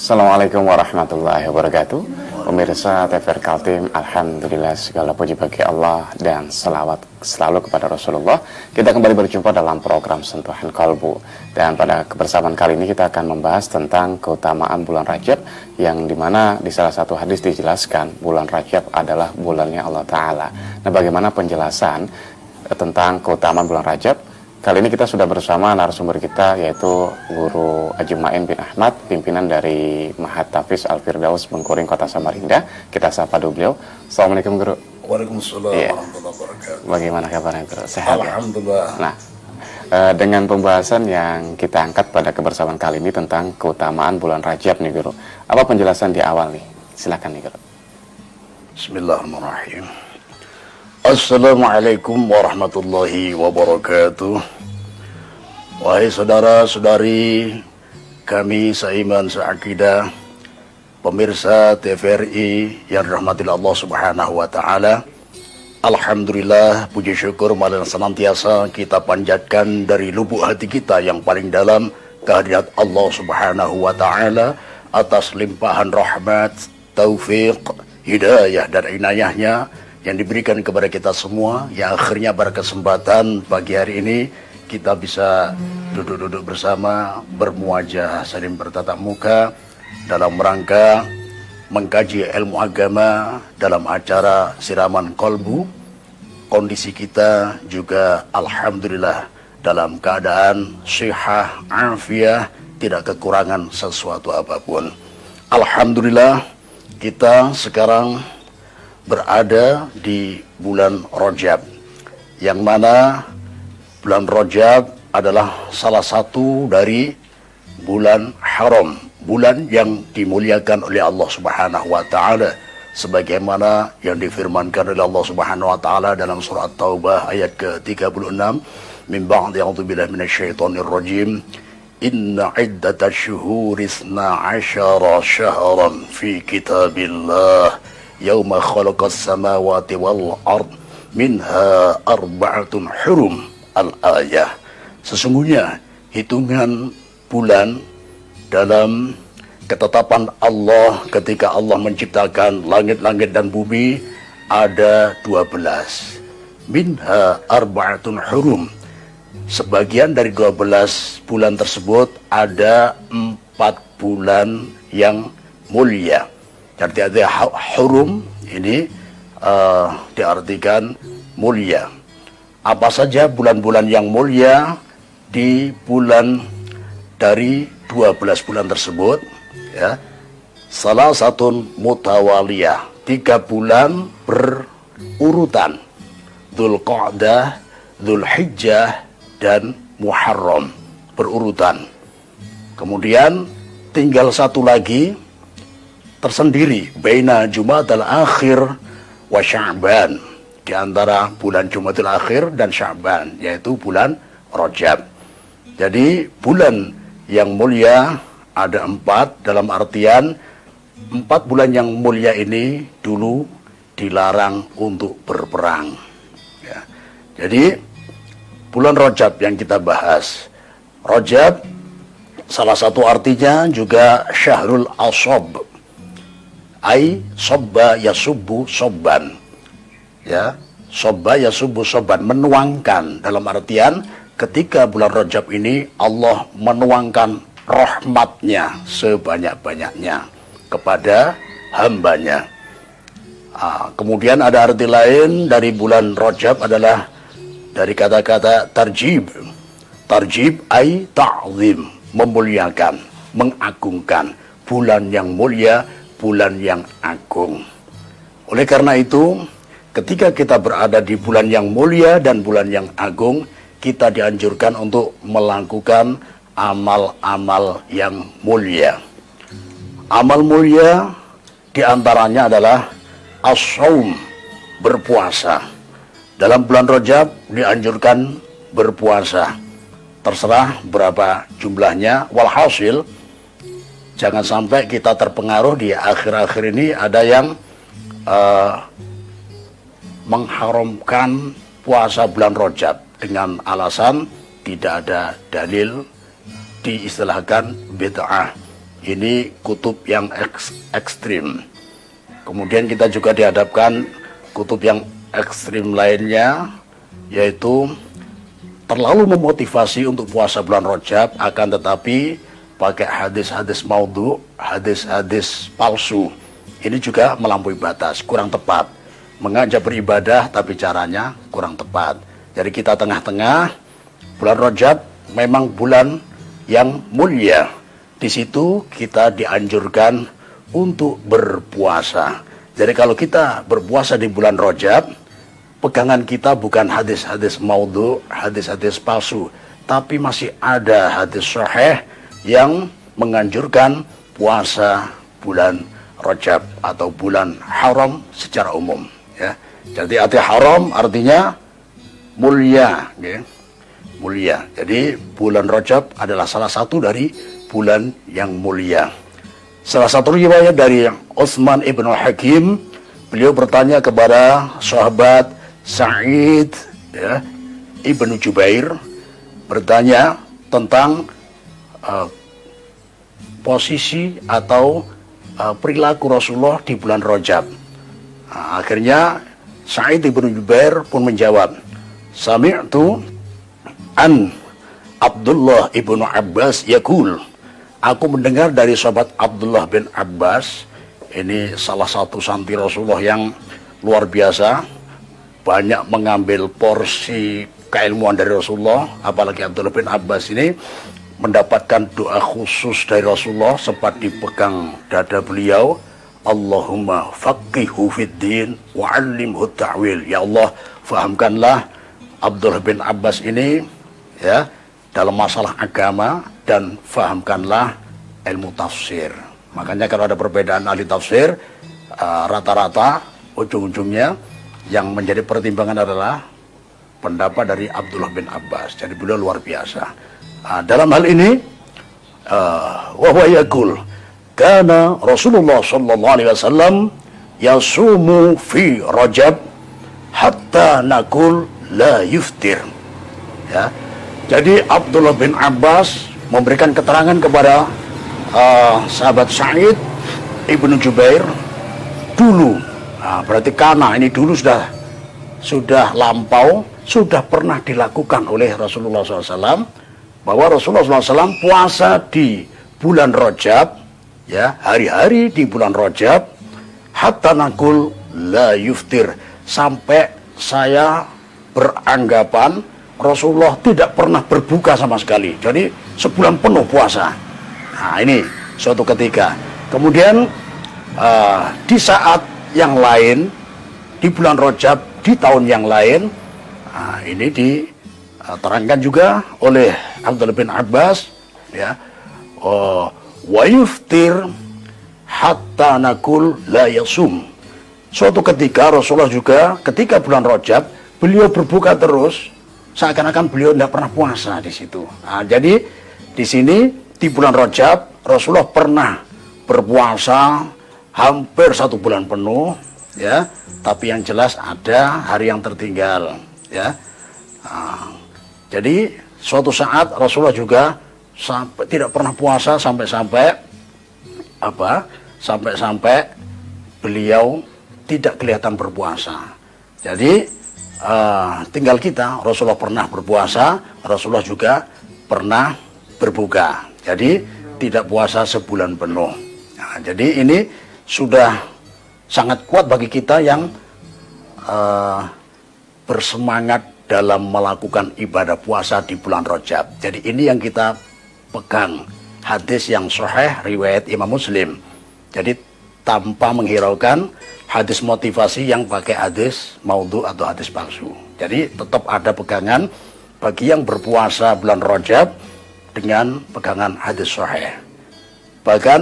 Assalamualaikum warahmatullahi wabarakatuh. Pemirsa TVRI Kaltim, alhamdulillah segala puji bagi Allah dan selawat selalu kepada Rasulullah. Kita kembali berjumpa dalam program Sentuhan Kolbu. Dan pada kebersamaan kali ini kita akan membahas tentang keutamaan bulan Rajab, yang dimana di salah satu hadis dijelaskan bulan Rajab adalah bulannya Allah Ta'ala. Nah, bagaimana penjelasan tentang keutamaan bulan Rajab? Kali ini kita sudah bersama narasumber kita, yaitu Guru Ajumain bin Ahmad, pimpinan dari Mahat Tafiz Al-Firdaus Bengkuring, Kota Samarinda. Kita sapa dulu beliau. Assalamualaikum Guru. Waalaikumsalam warahmatullahi wabarakatuh. Bagaimana kabarnya Guru? Sehat? Alhamdulillah. Nah, dengan pembahasan yang kita angkat pada kebersamaan kali ini tentang keutamaan bulan Rajab nih Guru. Apa penjelasan di awal nih? Silakan nih Guru. Bismillahirrahmanirrahim. Assalamualaikum warahmatullahi wabarakatuh. Wahai saudara-saudari kami seiman seakidah, pemirsa TVRI yang dirahmati Allah Subhanahu wa taala. Alhamdulillah, puji syukur malah senantiasa kita panjatkan dari lubuk hati kita yang paling dalam kehadirat Allah Subhanahu wa taala atas limpahan rahmat, taufik, hidayah dan inayahnya yang diberikan kepada kita semua, yang akhirnya berkesempatan pagi hari ini kita bisa duduk-duduk bersama, bermuajah saling bertatap muka dalam rangka mengkaji ilmu agama dalam acara Siraman Kolbu. Kondisi kita juga alhamdulillah dalam keadaan sihah, afiah, tidak kekurangan sesuatu apapun. Alhamdulillah kita sekarang berada di bulan Rajab, yang mana bulan Rajab adalah salah satu dari bulan haram, bulan yang dimuliakan oleh Allah Subhanahu wa taala, sebagaimana yang difirmankan oleh Allah Subhanahu wa taala dalam surah At-Taubah ayat ke-36, min ba'di a'udzubillahi minasyaitonir rajim, inna iddatash syuhuri 12 syahran fi kitabillah yauma khalaqas samawati wal ard minha arba'atun hurum al-ayah. Sesungguhnya hitungan bulan dalam ketetapan Allah ketika Allah menciptakan langit-langit dan bumi ada 12. Minha arba'atun hurum. Sebagian dari 12 bulan tersebut ada 4 bulan yang mulia. Jadi ada hurum ini diartikan mulia. Apa saja bulan-bulan yang mulia di bulan dari 12 bulan tersebut? Ya, salah satu mutawaliyah, 3 bulan berurutan, Dzulqa'dah, Dzulhijjah, dan Muharram berurutan. Kemudian tinggal satu lagi tersendiri, baina Jumadal Akhir wa Sya'ban, di antara bulan Jumadil Akhir dan Sya'ban, yaitu bulan Rajab. Jadi bulan yang mulia ada 4, dalam artian 4 bulan yang mulia ini dulu dilarang untuk berperang. Ya. Jadi bulan Rajab yang kita bahas, Rajab salah satu artinya juga Syahrul Ashab, ai sobba yasubbu sobban, ya, sobba yasubbu sobban, menuangkan, dalam artian ketika bulan Rajab ini Allah menuangkan rahmatnya sebanyak-banyaknya kepada hambanya. Kemudian ada arti lain dari bulan Rajab adalah dari kata-kata tarjib. Tarjib ai ta'zim, memuliakan, mengagungkan, bulan yang mulia, bulan yang agung. Oleh karena itu, ketika kita berada di bulan yang mulia dan bulan yang agung, kita dianjurkan untuk melakukan amal-amal yang mulia. Amal mulia diantaranya adalah as-shaum, berpuasa. Dalam bulan Rajab dianjurkan berpuasa. Terserah berapa jumlahnya, walhasil jangan sampai kita terpengaruh di akhir-akhir ini ada yang mengharamkan puasa bulan Rajab dengan alasan tidak ada dalil, diistilahkan bid'ah, ini kutub yang ekstrim. Kemudian kita juga dihadapkan kutub yang ekstrim lainnya, yaitu terlalu memotivasi untuk puasa bulan Rajab, akan tetapi pakai hadis-hadis maudhu, hadis-hadis palsu. Ini juga melampaui batas, kurang tepat. Mengajak beribadah tapi caranya kurang tepat. Jadi kita tengah-tengah. Bulan Rajab memang bulan yang mulia. Di situ kita dianjurkan untuk berpuasa. Jadi kalau kita berpuasa di bulan Rajab, pegangan kita bukan hadis-hadis maudhu, hadis-hadis palsu, tapi masih ada hadis sahih yang menganjurkan puasa bulan Rajab atau bulan haram secara umum, ya. Jadi arti haram artinya mulia, ya. Mulia. Jadi bulan Rajab adalah salah satu dari bulan yang mulia. Salah satu riwayat dari Utsman ibnu Hakim, beliau bertanya kepada sahabat Sa'id, ya, ibnu Jubair, bertanya tentang posisi atau perilaku Rasulullah di bulan Rajab. Nah, akhirnya Sa'id ibnu Jubair pun menjawab, "Sami'tu an Abdullah ibnu Abbas yaqul." Aku mendengar dari sahabat Abdullah bin Abbas, ini salah satu santri Rasulullah yang luar biasa, banyak mengambil porsi keilmuan dari Rasulullah. Apalagi Abdullah bin Abbas ini mendapatkan doa khusus dari Rasulullah, sempat dipegang dada beliau, Allahumma faqihu fid din wa 'allimhu ta'wil. Ya Allah, fahamkanlah Abdullah bin Abbas ini, ya, dalam masalah agama, dan fahamkanlah ilmu tafsir. Makanya kalau ada perbedaan ahli tafsir, rata-rata ujung-ujungnya yang menjadi pertimbangan adalah pendapat dari Abdullah bin Abbas. Jadi beliau luar biasa. Dalam hal ini, wa huwa yaqul, kana Rasulullah sallallahu alaihi wasallam yasumu fi Rajab hatta naqul la yuftir. Ya. Jadi Abdullah bin Abbas memberikan keterangan kepada sahabat Sa'id ibnu Jubair dulu. Berarti karena ini dulu sudah lampau, sudah pernah dilakukan oleh Rasulullah SAW, bahwa Rasulullah SAW puasa di bulan Rajab, ya, hari-hari di bulan Rajab, hatta naqul la yuftir, sampai saya beranggapan Rasulullah tidak pernah berbuka sama sekali. Jadi sebulan penuh puasa. Nah, ini suatu ketika. Kemudian di saat yang lain, di bulan Rajab, di tahun yang lain, ini diterangkan juga oleh Abdullah bin Abbas, ya, wa yuftir hatta naqul la yasum. Suatu ketika Rasulullah juga ketika bulan Rajab, beliau berbuka terus, seakan-akan beliau tidak pernah puasa di situ. Nah, jadi di sini di bulan Rajab Rasulullah pernah berpuasa hampir 1 bulan penuh, ya. Tapi yang jelas ada hari yang tertinggal, ya. Nah, jadi suatu saat Rasulullah juga tidak pernah puasa sampai beliau tidak kelihatan berpuasa. Jadi tinggal kita, Rasulullah pernah berpuasa, Rasulullah juga pernah berbuka. Jadi tidak puasa sebulan penuh. Nah, jadi ini sudah sangat kuat bagi kita yang bersemangat dalam melakukan ibadah puasa di bulan Rajab. Jadi ini yang kita pegang, hadis yang sahih riwayat Imam Muslim. Jadi tanpa menghiraukan hadis motivasi yang pakai hadis maudhu atau hadis palsu. Jadi tetap ada pegangan bagi yang berpuasa bulan Rajab dengan pegangan hadis sahih. Bahkan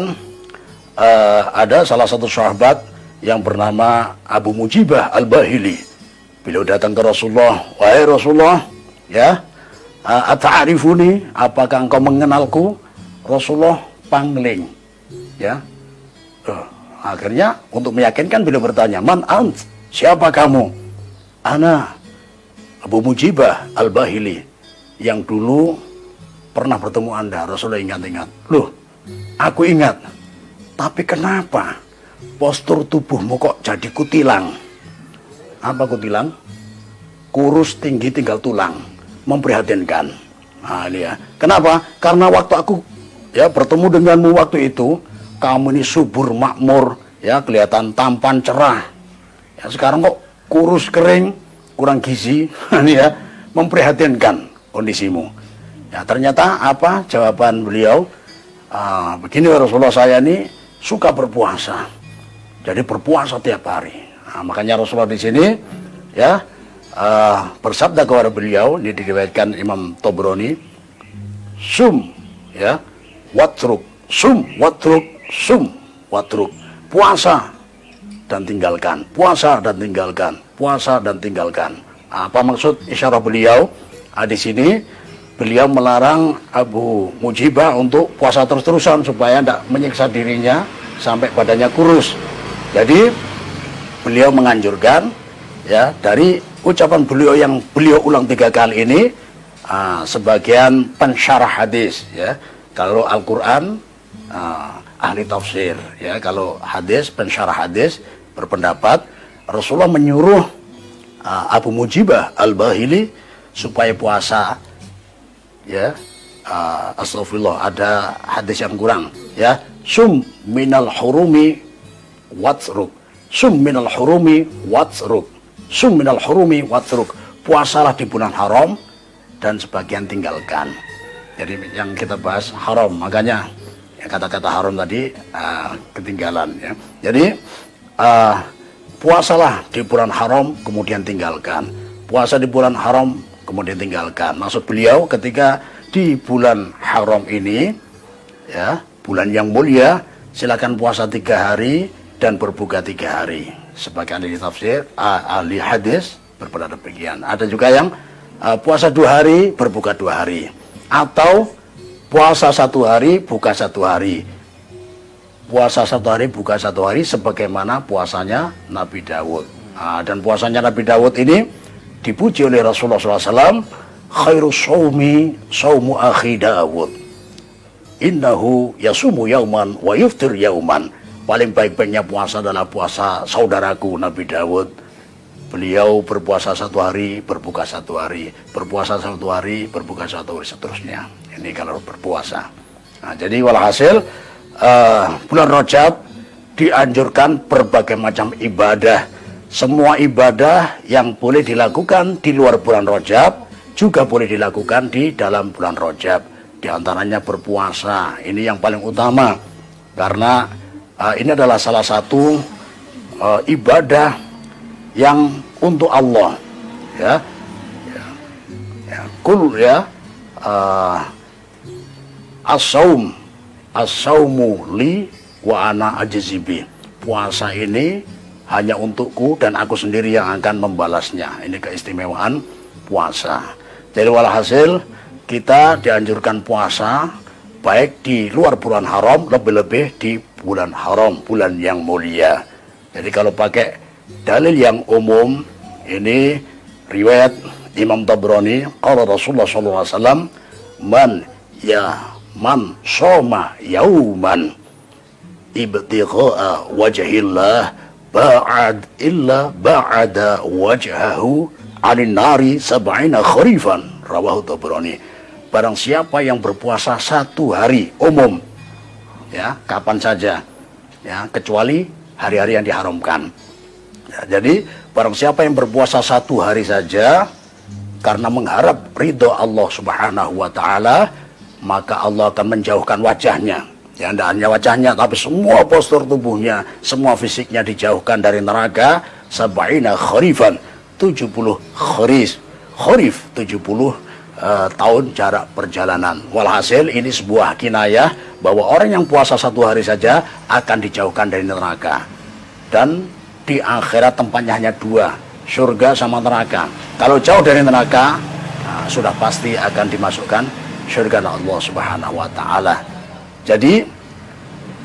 ada salah satu sahabat yang bernama Abu Mujibah Al-Bahili. Beliau datang ke Rasulullah, wahai Rasulullah, ya, ata'arifuni, apakah engkau mengenalku? Rasulullah pangling, ya. Akhirnya untuk meyakinkan beliau bertanya, man ant, siapa kamu? Ana Abu Mujibah Al-Bahili, yang dulu pernah bertemu Anda. Rasulullah ingat-ingat, loh, aku ingat, tapi kenapa postur tubuhmu kok jadi kutilang? Apa kutilang? Kurus tinggi tinggal tulang, memprihatinkan. Nah, ini ya. Kenapa? Karena waktu aku ya bertemu denganmu waktu itu, kamu ini subur makmur, ya kelihatan tampan cerah. Ya sekarang kok kurus kering, kurang gizi, ini ya, memprihatinkan kondisimu. Ya ternyata apa jawaban beliau? Begini Rasulullah, saya ini suka berpuasa, jadi berpuasa tiap hari. Nah, makanya Rasulullah di sini ya bersabda kepada beliau, ini diriwayatkan Imam Tabrani, sum ya watruk, sum watruk, sum watruk, puasa dan tinggalkan, puasa dan tinggalkan, puasa dan tinggalkan. Apa maksud isyarah beliau? Di sini beliau melarang Abu Mujibah untuk puasa terus-terusan supaya tidak menyiksa dirinya sampai badannya kurus. Jadi beliau menganjurkan ya, dari ucapan beliau yang beliau ulang 3 kali ini, sebagian pensyarah hadis ya, kalau Al-Quran ahli tafsir ya, kalau hadis pensyarah hadis berpendapat Rasulullah menyuruh Abu Mujibah Al-Bahili supaya puasa ya. Astagfirullah, ada hadis yang kurang ya, sum minal hurumi watruk, sum minal hurumi watruk, sum minal hurumi watruk, puasalah di bulan haram dan sebagian tinggalkan. Jadi yang kita bahas haram, makanya ya, kata-kata haram tadi ketinggalan ya. Jadi puasalah di bulan haram kemudian tinggalkan, puasa di bulan haram kemudian tinggalkan. Maksud beliau ketika di bulan haram ini ya, bulan yang mulia, silakan puasa 3 hari dan berbuka 3 hari. Sebagian ahli tafsir, ahli hadis berpendapat demikian. Ada juga yang puasa 2 hari, berbuka 2 hari, atau puasa 1 hari, buka 1 hari. Puasa 1 hari, buka 1 hari, sebagaimana puasanya Nabi Dawud. Dan puasanya Nabi Dawud ini dipuji oleh Rasulullah SAW, khairu sawmi sawmu akhi Dawud, innahu yasumu yauman wa yuftir yauman. Paling baik-baiknya puasa adalah puasa saudaraku Nabi Dawud. Beliau berpuasa 1 hari, berbuka 1 hari, berpuasa 1 hari, berbuka 1 hari, seterusnya. Ini kalau berpuasa. Nah, jadi walhasil bulan Rajab dianjurkan berbagai macam ibadah. Semua ibadah yang boleh dilakukan di luar bulan Rajab juga boleh dilakukan di dalam bulan Rajab. Di antaranya berpuasa. Ini yang paling utama, karena ini adalah salah satu ibadah yang untuk Allah ya. Kul ya, as-saumu li wa ana ajzibi. Puasa ini hanya untukku dan aku sendiri yang akan membalasnya. Ini keistimewaan puasa. Jadi walhasil kita dianjurkan puasa baik di luar bulan haram, lebih-lebih di bulan haram, bulan yang mulia. Jadi kalau pakai dalil yang umum, ini riwayat Imam Tabrani, qala Rasulullah SAW, man shoma yauman ibtigha'a wajhillah ba'ada wajhahu 'anil nari sab'ina kharifan, rawahu Tabrani. Barang siapa yang berpuasa 1 hari umum ya, kapan saja ya, kecuali hari-hari yang diharamkan ya. Jadi barang siapa yang berpuasa 1 hari saja karena mengharap ridho Allah Subhanahu wa ta'ala, maka Allah akan menjauhkan wajahnya ya, tidak hanya wajahnya tapi semua postur tubuhnya, semua fisiknya dijauhkan dari neraka. Sab'ina kharifan, 70 kharif 70 tahun jarak perjalanan. Walhasil ini sebuah kinayah bahwa orang yang puasa 1 hari saja akan dijauhkan dari neraka, dan di akhirat tempatnya hanya 2, surga sama neraka. Kalau jauh dari neraka, sudah pasti akan dimasukkan surga Allah Subhanahu wa ta'ala. Jadi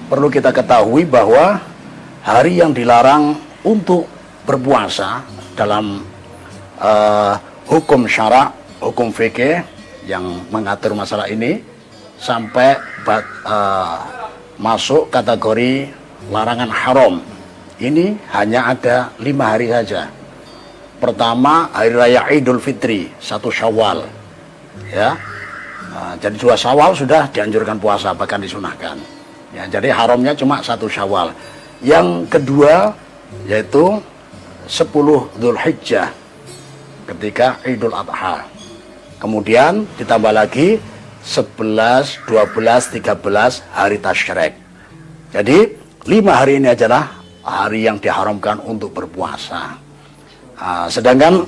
perlu kita ketahui bahwa hari yang dilarang untuk berpuasa dalam hukum syara', hukum fikih yang mengatur masalah ini sampai masuk kategori larangan haram. Ini hanya ada 5 hari saja. Pertama, hari raya Idul Fitri, 1 Syawal. Ya. Jadi 2 Syawal sudah dianjurkan puasa, bahkan disunahkan. Ya, jadi haramnya cuma 1 Syawal. Yang kedua yaitu 10 Dzulhijjah ketika Idul Adha. Kemudian ditambah lagi 11, 12, 13 hari tasyrik. Jadi 5 hari ini adalah hari yang diharamkan untuk berpuasa. Sedangkan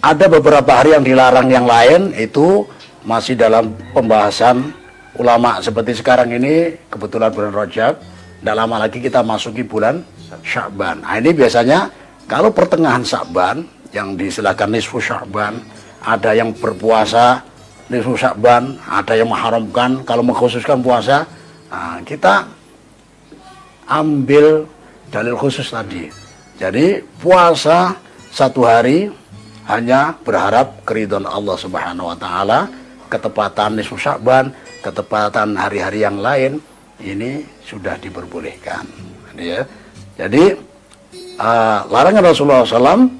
ada beberapa hari yang dilarang yang lain, itu masih dalam pembahasan ulama. Seperti sekarang ini kebetulan bulan Rajab, tidak lama lagi kita masuki bulan Sya'ban. Nah, ini biasanya kalau pertengahan Sya'ban yang diistilahkan nisfu Sya'ban, ada yang berpuasa nisfu Sya'ban, ada yang mengharamkan kalau mengkhususkan puasa. Kita ambil dalil khusus tadi. Jadi puasa 1 hari hanya berharap keridhaan Allah Subhanahu wa taala, ketepatan nisfu Sya'ban, ketepatan hari-hari yang lain ini sudah diperbolehkan. Ya. Jadi larangan Rasulullah SAW,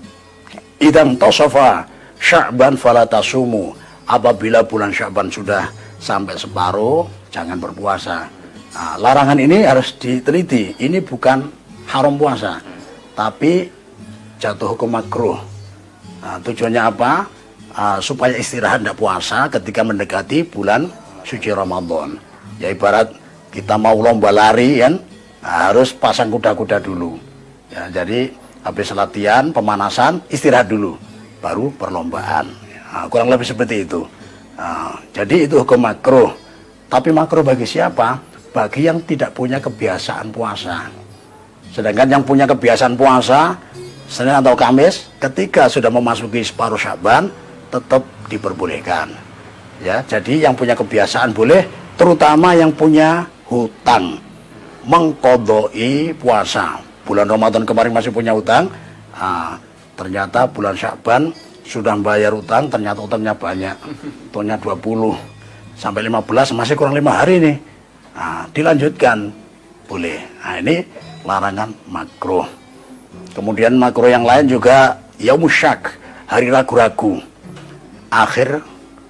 idam tasafa Sya'ban fala tasumu. Apabila bulan Sya'ban sudah sampai separuh, jangan berpuasa. Larangan ini harus diteliti. Ini bukan haram puasa, tapi jatuh hukum makruh. Tujuannya apa? Supaya istirahat tidak puasa ketika mendekati bulan suci Ramadan. Ya ibarat kita mau lomba lari kan, harus pasang kuda-kuda dulu. Ya, jadi habis latihan, pemanasan, istirahat dulu, baru perlombaan. Kurang lebih seperti itu. Jadi itu hukum makruh. Tapi makruh bagi siapa? Bagi yang tidak punya kebiasaan puasa. Sedangkan yang punya kebiasaan puasa Senin atau Kamis, ketika sudah memasuki separuh Sya'ban, tetap diperbolehkan. Ya, jadi yang punya kebiasaan boleh, terutama yang punya hutang, mengqodoi puasa. Bulan Ramadan kemarin masih punya hutang, ternyata bulan Sya'ban sudah bayar hutang, ternyata hutangnya banyak, hutangnya 20 sampai 15, masih kurang 5 hari nih. Dilanjutkan boleh. Ini larangan makruh. Kemudian makruh yang lain juga yaumus syak, hari ragu-ragu, akhir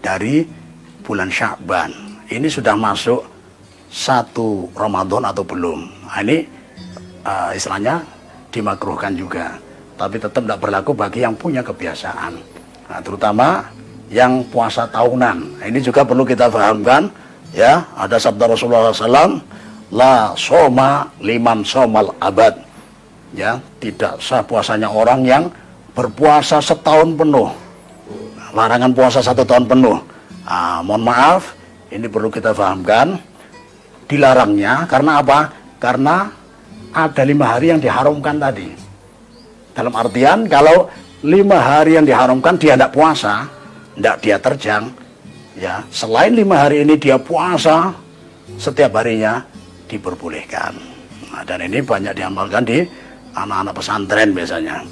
dari bulan Sya'ban. Ini sudah masuk 1 Ramadan atau belum. Ini istilahnya dimakruhkan juga, tapi tetap tidak berlaku bagi yang punya kebiasaan. Terutama yang puasa tahunan. Ini juga perlu kita pahamkan. Ya, ada sabda Rasulullah SAW, la soma liman somal abad. Ya, tidak sah puasanya orang yang berpuasa setahun penuh. Larangan puasa 1 tahun penuh. Mohon maaf, ini perlu kita pahamkan. Dilarangnya karena apa? Karena ada 5 hari yang diharamkan tadi. Dalam artian kalau 5 hari yang diharamkan dia tidak puasa, tidak dia terjang. Ya, selain 5 hari ini dia puasa setiap harinya diperbolehkan. Dan ini banyak diamalkan di anak-anak pesantren biasanya.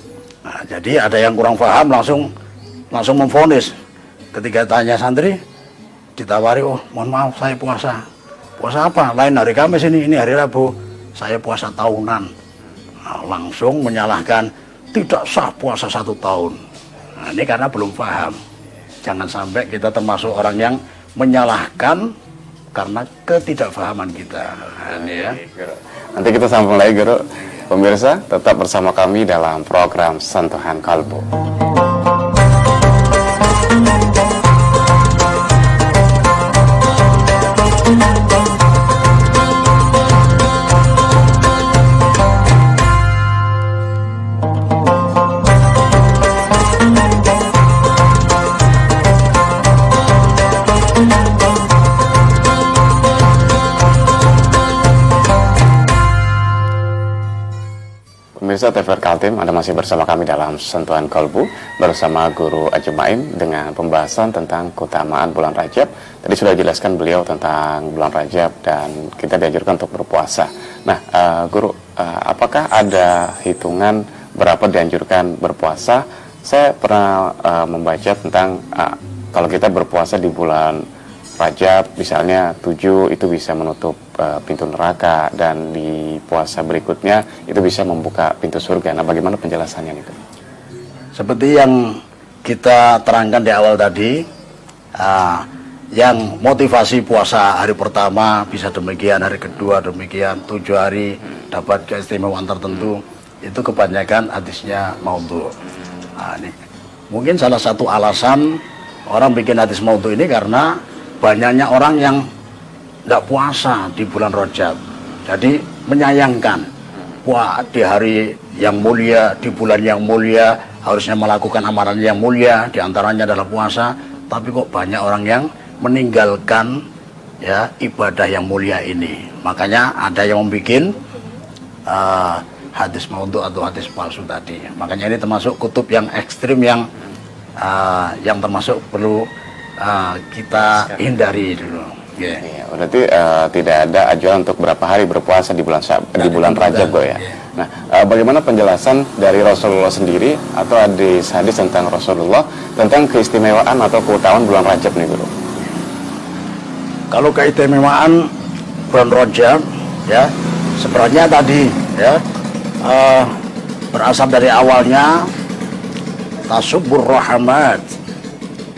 Jadi ada yang kurang paham langsung memvonis. Ketika tanya santri, ditawari, oh mohon maaf saya puasa. Puasa apa? Lain hari Kamis ini hari Rabu. Saya puasa tahunan. Langsung menyalahkan, tidak sah puasa 1 tahun. Ini karena belum paham. Jangan sampai kita termasuk orang yang menyalahkan karena ketidakfahaman kita. Ya. Nanti kita sambung lagi, Guru. Pemirsa, tetap bersama kami dalam program Sentuhan Kalbu. Pemirsa TVR Kaltim, Anda masih bersama kami dalam Sentuhan Kalbu bersama Guru Ajmaim dengan pembahasan tentang keutamaan bulan Rajab. Tadi sudah jelaskan beliau tentang bulan Rajab dan kita dianjurkan untuk berpuasa. Nah, Guru, apakah ada hitungan berapa dianjurkan berpuasa? Saya pernah membaca tentang kalau kita berpuasa di bulan Rajab misalnya 7 itu bisa menutup pintu neraka, dan di puasa berikutnya itu bisa membuka pintu surga. Nah, bagaimana penjelasannya itu? Seperti yang kita terangkan di awal tadi, yang motivasi puasa hari pertama bisa demikian, hari kedua demikian, 7 hari dapat keistimewaan tertentu, itu kebanyakan hadisnya maudhu. Ini mungkin salah satu alasan orang bikin hadis maudhu ini karena banyaknya orang yang tidak puasa di bulan Rajab. Jadi menyayangkan, wah, di hari yang mulia, di bulan yang mulia, harusnya melakukan amalan yang mulia, diantaranya adalah puasa, tapi kok banyak orang yang meninggalkan ya ibadah yang mulia ini. Makanya ada yang membuat hadis maudhu atau hadis palsu tadi. Makanya ini termasuk kutub yang ekstrim yang termasuk perlu kita hindari dulu. Yeah. Iya, berarti tidak ada anjuran untuk berapa hari berpuasa di bulan Rajab, ya. Nah, bagaimana penjelasan dari Rasulullah sendiri atau hadis tentang Rasulullah tentang keistimewaan atau keutamaan bulan Rajab nih, Guru? Kalau keistimewaan bulan Rajab, ya, sebenarnya tadi, ya, berasal dari awalnya tasubur rahmat,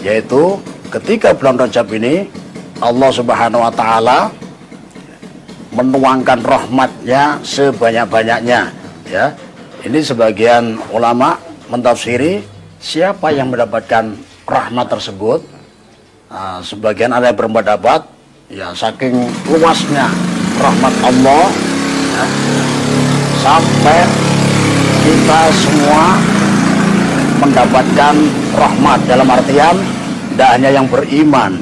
yaitu ketika bulan Rajab ini Allah Subhanahu wa Ta'ala menuangkan rahmatnya sebanyak-banyaknya, ya. Ini sebagian ulama mentafsiri siapa yang mendapatkan rahmat tersebut. Sebagian ada yang berpendapat, ya, saking luasnya rahmat Allah, ya, sampai kita semua mendapatkan rahmat, dalam artian tidak hanya yang beriman,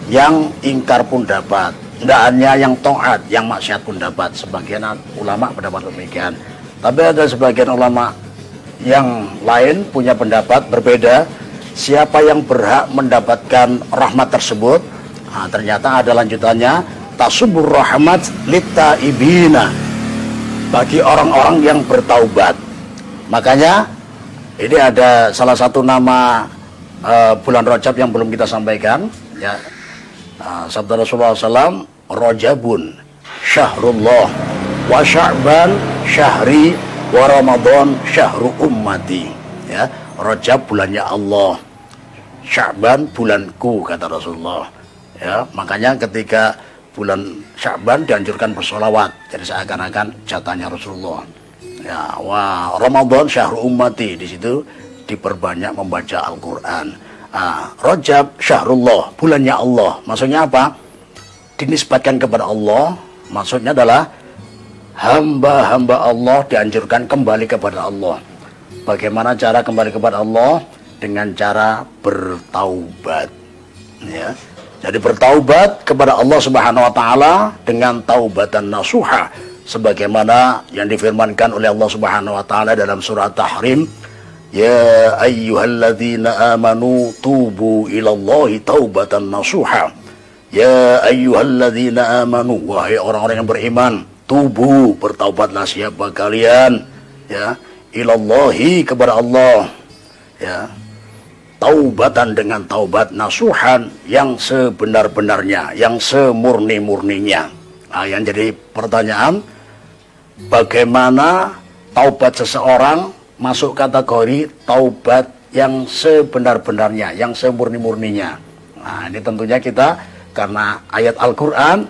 yang ingkar pun dapat, tidak hanya yang taat, yang maksiat pun dapat. Sebagian ulama pendapat demikian, tapi ada sebagian ulama yang lain punya pendapat berbeda. Siapa yang berhak mendapatkan rahmat tersebut? Ternyata ada lanjutannya, tasubur rahmat littaibina, bagi orang-orang yang bertaubat. Makanya ini ada salah satu nama bulan Rajab yang belum kita sampaikan, ya. Sabda Rasulullah SAW, Rajabun syahrullah wa Sya'ban syahri wa Ramadan syahru ummati, ya. Rajab bulannya Allah, Sya'ban bulanku, kata Rasulullah, ya. Makanya ketika bulan Sya'ban dianjurkan bersolawat, jadi seakan-akan jatahnya Rasulullah, ya. Wa Ramadan syahru ummati, di situ diperbanyak membaca Al-Quran. Rajab syahrullah, bulannya Allah. Maksudnya apa? Dinisbatkan kepada Allah. Maksudnya adalah hamba-hamba Allah dianjurkan kembali kepada Allah. Bagaimana cara kembali kepada Allah? Dengan cara bertaubat, ya. Jadi bertaubat kepada Allah Subhanahu wa Ta'ala dengan taubatan nasuha, sebagaimana yang difirmankan oleh Allah Subhanahu wa Ta'ala dalam surah Tahrim, ya ayyuhalladzina amanu tubu ilallahi taubatan nasuha. Ya ayyuhalladzina amanu, wahai orang-orang yang beriman, tubu, bertaubatlah siapa kalian, ya, ilallahi, kepada Allah, ya, taubatan dengan taubat nasuhan, yang sebenar-benarnya, yang semurni-murninya. Yang jadi pertanyaan, bagaimana taubat seseorang masuk kategori taubat yang sebenar-benarnya, yang semurni-murninya. Ini tentunya kita, karena ayat Al-Quran,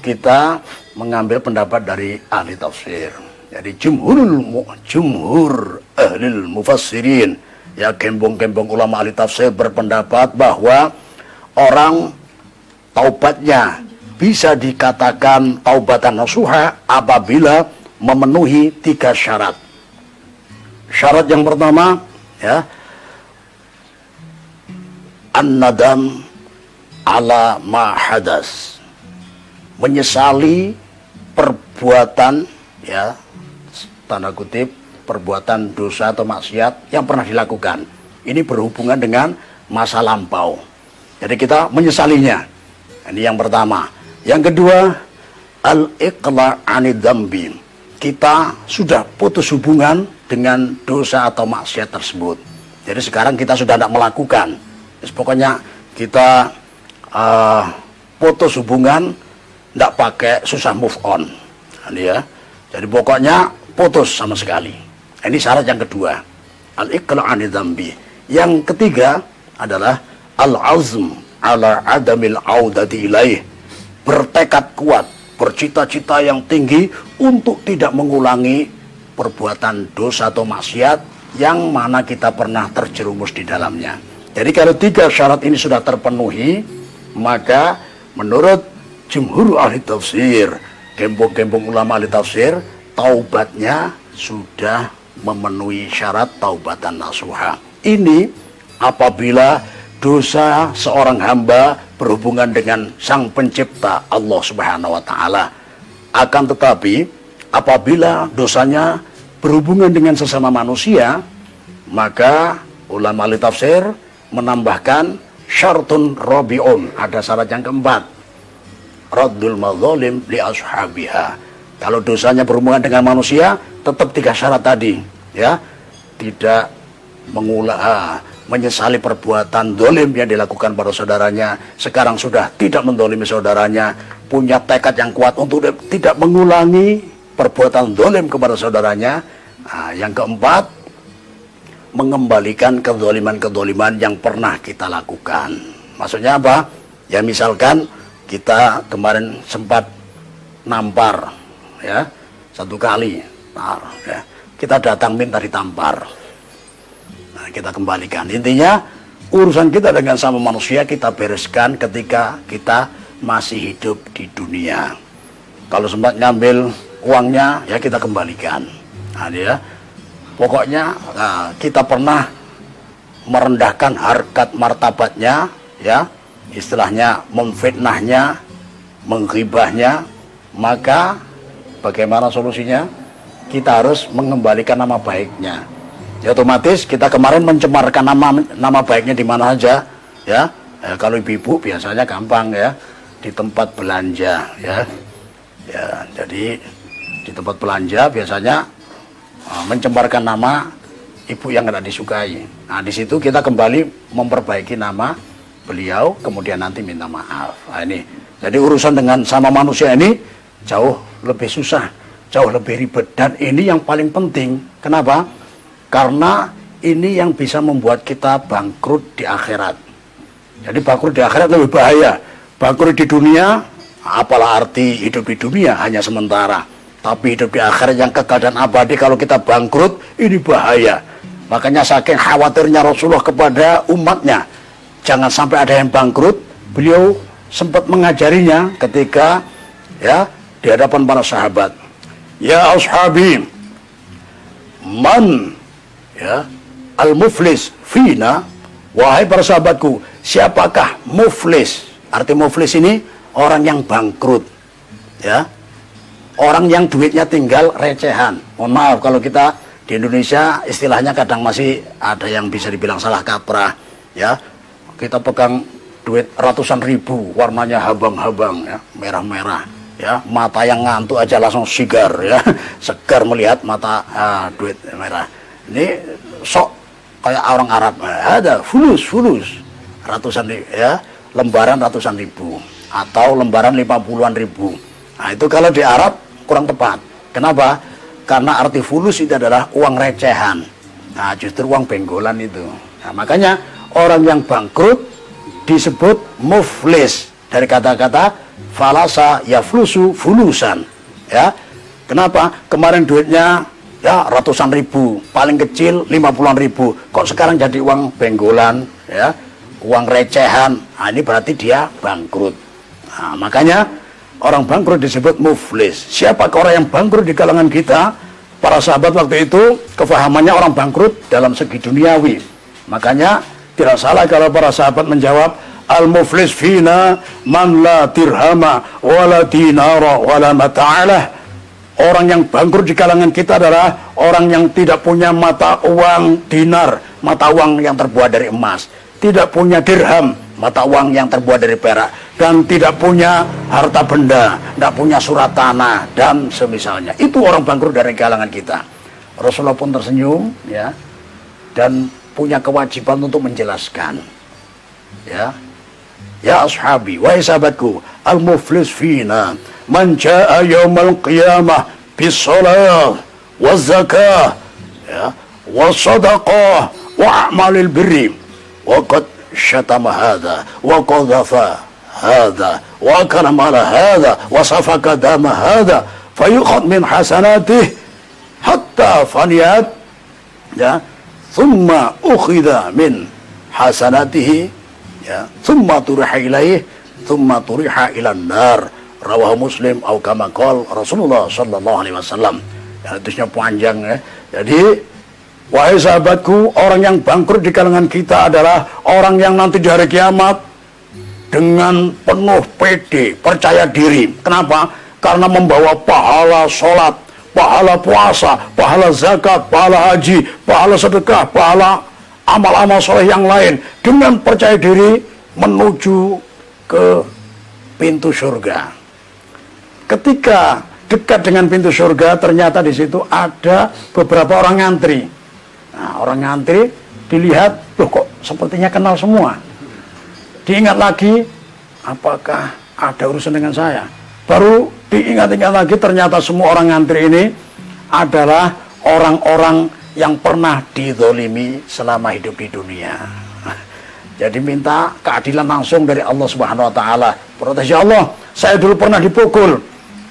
kita mengambil pendapat dari ahli tafsir. Jadi jumhur ahlil mufassirin, ya, gembong-gembong ulama ahli tafsir berpendapat bahwa orang taubatnya bisa dikatakan taubatan nasuha apabila memenuhi 3 syarat. Syarat yang pertama, ya, an-nadam ala ma hadas, menyesali perbuatan, ya, tanda kutip, perbuatan dosa atau maksiat yang pernah dilakukan. Ini berhubungan dengan masa lampau, jadi kita menyesalinya. Ini yang pertama. Yang kedua, al-iqla' anid dzambi, kita sudah putus hubungan dengan dosa atau maksiat tersebut. Jadi sekarang kita sudah tidak melakukan. Pokoknya kita putus hubungan, tidak pakai susah move on. Ini ya. Jadi pokoknya putus sama sekali. Ini syarat yang kedua. Al-iqla' 'ani dzambi. Yang ketiga adalah al-azm ala adamil audati ilaih. Bertekad kuat, bercita-cita yang tinggi untuk tidak mengulangi perbuatan dosa atau maksiat yang mana kita pernah terjerumus di dalamnya. Jadi kalau tiga syarat ini sudah terpenuhi, maka menurut jumhur ahli tafsir, gembong-gembong ulama ahli tafsir, taubatnya sudah memenuhi syarat taubatan nasuha. Ini apabila dosa seorang hamba berhubungan dengan sang pencipta Allah Subhanahu wa taala. Akan tetapi apabila dosanya berhubungan dengan sesama manusia, maka ulama ahli tafsir menambahkan syartun rabi'un, ada syarat yang keempat, raddul madzalim li ashabiha. Kalau dosanya berhubungan dengan manusia, tetap tiga syarat tadi, ya. Tidak menyesali perbuatan dolim yang dilakukan pada saudaranya, sekarang sudah tidak mendolimi saudaranya, punya tekad yang kuat untuk tidak mengulangi perbuatan dolim kepada saudaranya. Nah, yang keempat, mengembalikan kedoliman-kedoliman yang pernah kita lakukan. Maksudnya apa? Ya misalkan kita kemarin sempat nampar, ya, satu kali, ya, kita datang minta ditampar. Kita kembalikan. Intinya urusan kita dengan sama manusia kita bereskan ketika kita masih hidup di dunia. Kalau sempat ngambil uangnya, ya kita kembalikan. Nah, ya. Pokoknya kita pernah merendahkan harkat martabatnya, ya, istilahnya memfitnahnya, menghibahnya, maka bagaimana solusinya? Kita harus mengembalikan nama baiknya. Ya, otomatis kita kemarin mencemarkan nama baiknya di mana saja, ya. Kalau ibu-ibu biasanya gampang, ya, di tempat belanja, ya. Ya, jadi di tempat belanja biasanya mencemarkan nama ibu yang tidak disukai. Nah, di situ kita kembali memperbaiki nama beliau, kemudian nanti minta maaf. Nah, ini. Jadi urusan dengan sama manusia ini jauh lebih susah, jauh lebih ribet, dan ini yang paling penting. Kenapa? Karena ini yang bisa membuat kita bangkrut di akhirat. Jadi bangkrut di akhirat lebih bahaya. Bangkrut di dunia, apalah arti hidup di dunia hanya sementara. Tapi hidup di akhirat yang kekal dan abadi, kalau kita bangkrut, ini bahaya. Makanya saking khawatirnya Rasulullah kepada umatnya, jangan sampai ada yang bangkrut. Beliau sempat mengajarinya ketika, ya, di hadapan para sahabat. Ya ashabi, man, ya, al-muflis fina, wahai para sahabatku, siapakah muflis? Arti muflis ini orang yang bangkrut, ya, orang yang duitnya tinggal recehan. Mohon maaf kalau kita di Indonesia istilahnya kadang masih ada yang bisa dibilang salah kaprah, ya. Kita pegang duit ratusan ribu, warnanya habang-habang, ya, merah-merah, ya, mata yang ngantuk aja langsung sigar, ya, segar melihat mata duit merah. Ini sok kayak orang Arab, ada fulus ratusan ribu, ya, lembaran ratusan ribu atau lembaran 50-an ribu. Nah, itu kalau di Arab kurang tepat. Kenapa? Karena arti fulus itu adalah uang recehan. Nah, justru uang benggolan itu. Nah, makanya orang yang bangkrut disebut muflis dari kata-kata falasa yaflusu fulusan, ya. Kenapa? Kemarin duitnya, ya, ratusan ribu, paling kecil 50-an ribu, kok sekarang jadi uang benggolan, ya, uang recehan. Nah, ini berarti dia bangkrut. Nah, makanya orang bangkrut disebut muflis. Siapa orang yang bangkrut di kalangan kita? Para sahabat waktu itu kefahamannya orang bangkrut dalam segi duniawi. Makanya tidak salah kalau para sahabat menjawab, al-muflis fina man la dirhama wala dinara wala mata'alah. Orang yang bangkrut di kalangan kita adalah orang yang tidak punya mata uang dinar, mata uang yang terbuat dari emas, tidak punya dirham, mata uang yang terbuat dari perak, dan tidak punya harta benda, tidak punya surat tanah, dan semisalnya. Itu orang bangkrut dari kalangan kita. Rasulullah pun tersenyum, ya, dan punya kewajiban untuk menjelaskan, ya. ya ashabi, wahai sahabatku, al-muflis fina man jaa yaumal qiyamah bis shalah waz zakah ya was sadaqah wa a'malil birri wa qad syatama hadha wa qadhafa hadha wa kana mala hadha wa safaka dama hadha fayukhad min hasanatihi hatta faniyat ya thumma ukhidha min hasanatihi ya thumma turiha ilaih thumma turiha ila nar rawahu Muslim atau kama qala Rasulullah sallallahu alaihi wasallam. Ya, hadisnya panjang ya. Jadi wahai sahabatku, orang yang bangkrut di kalangan kita adalah orang yang nanti di hari kiamat dengan penuh pede, percaya diri. Kenapa? Karena membawa pahala sholat, pahala puasa, pahala zakat, pahala haji, pahala sedekah, pahala amal-amal soleh yang lain, dengan percaya diri menuju ke pintu surga. Ketika dekat dengan pintu surga, ternyata di situ ada beberapa orang ngantri. Nah, orang ngantri dilihat, loh kok sepertinya kenal semua. Diingat lagi, apakah ada urusan dengan saya? Baru diingat-ingat lagi, ternyata semua orang ngantri ini adalah orang-orang yang pernah dizolimi selama hidup di dunia. Jadi minta keadilan langsung dari Allah Subhanahu wa taala. Protes, ya Allah, saya dulu pernah dipukul.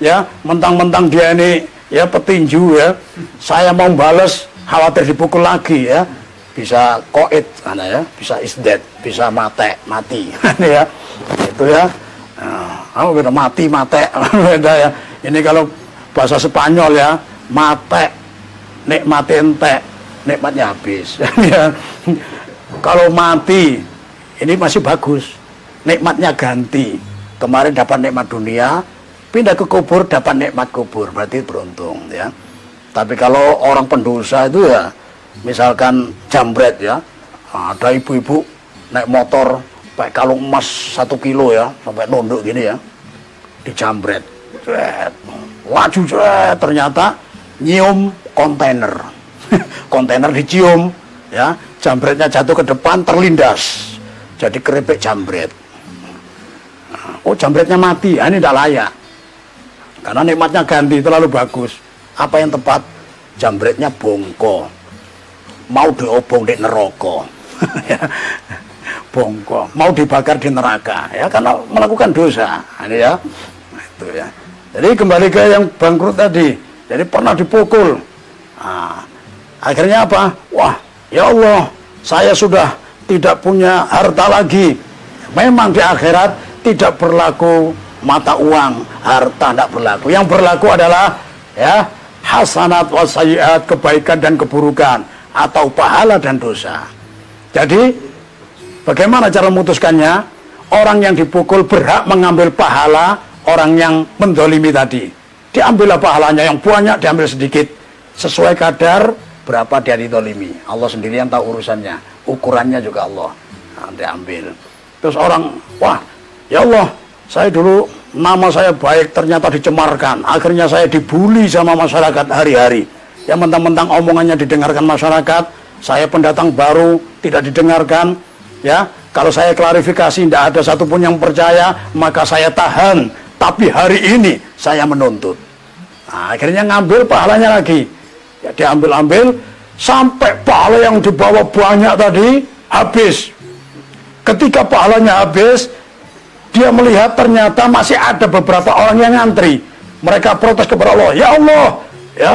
Ya, mentang-mentang dia ini ya petinju ya. Saya mau balas, khawatir dipukul lagi ya. Bisa koit ya, bisa isdet, bisa mati. Ya. Itu ya. Nah, beda mati, beda ya. Ini kalau bahasa Spanyol ya, mate, nikmati ente, nikmatnya habis. Ya. Kalau mati, ini masih bagus, nikmatnya ganti. Kemarin dapat nikmat dunia, pindah ke kubur dapat nikmat kubur, berarti beruntung ya. Tapi kalau orang pendosa itu ya, misalkan jambret ya, ada ibu-ibu naik motor pakai kalung emas 1 kilo ya, sampai nunduk gini ya, dijambret, laju ternyata nyium kontainer, kontainer dicium ya, jambretnya jatuh ke depan terlindas, jadi keripik jambret. Oh, jambretnya mati, ini tidak layak karena nikmatnya ganti, terlalu bagus. Apa yang tepat? Jambretnya bongko, mau diobong di neraka. Bongko, mau dibakar di neraka ya, karena melakukan dosa. Ini ya. Nah, itu ya. Jadi kembali ke yang bangkrut tadi. Jadi pernah dipukul. Nah, akhirnya apa? Wah, ya Allah, saya sudah tidak punya harta lagi. Memang di akhirat tidak berlaku mata uang, harta tidak berlaku. Yang berlaku adalah ya hasanat wassayiat, kebaikan dan keburukan, atau pahala dan dosa. Jadi bagaimana cara memutuskannya? Orang yang dipukul berhak mengambil pahala orang yang mendolimi tadi. Diambillah pahalanya, yang banyak diambil sedikit, sesuai kadar berapa dia didolimi. Allah sendiri yang tahu urusannya, ukurannya juga Allah. Nah, diambil. Terus orang, wah, ya Allah, saya dulu nama saya baik, ternyata dicemarkan. Akhirnya saya dibully sama masyarakat hari-hari. Yang mentang-mentang omongannya didengarkan masyarakat, saya pendatang baru, tidak didengarkan. Ya, kalau saya klarifikasi, tidak ada satupun yang percaya, maka saya tahan. Tapi hari ini saya menuntut. Nah, akhirnya ngambil pahalanya lagi. Ya, diambil-ambil sampai pahala yang dibawa banyak tadi habis. Ketika pahalanya habis, dia melihat ternyata masih ada beberapa orang yang ngantri. Mereka protes kepada Allah, ya Allah, ya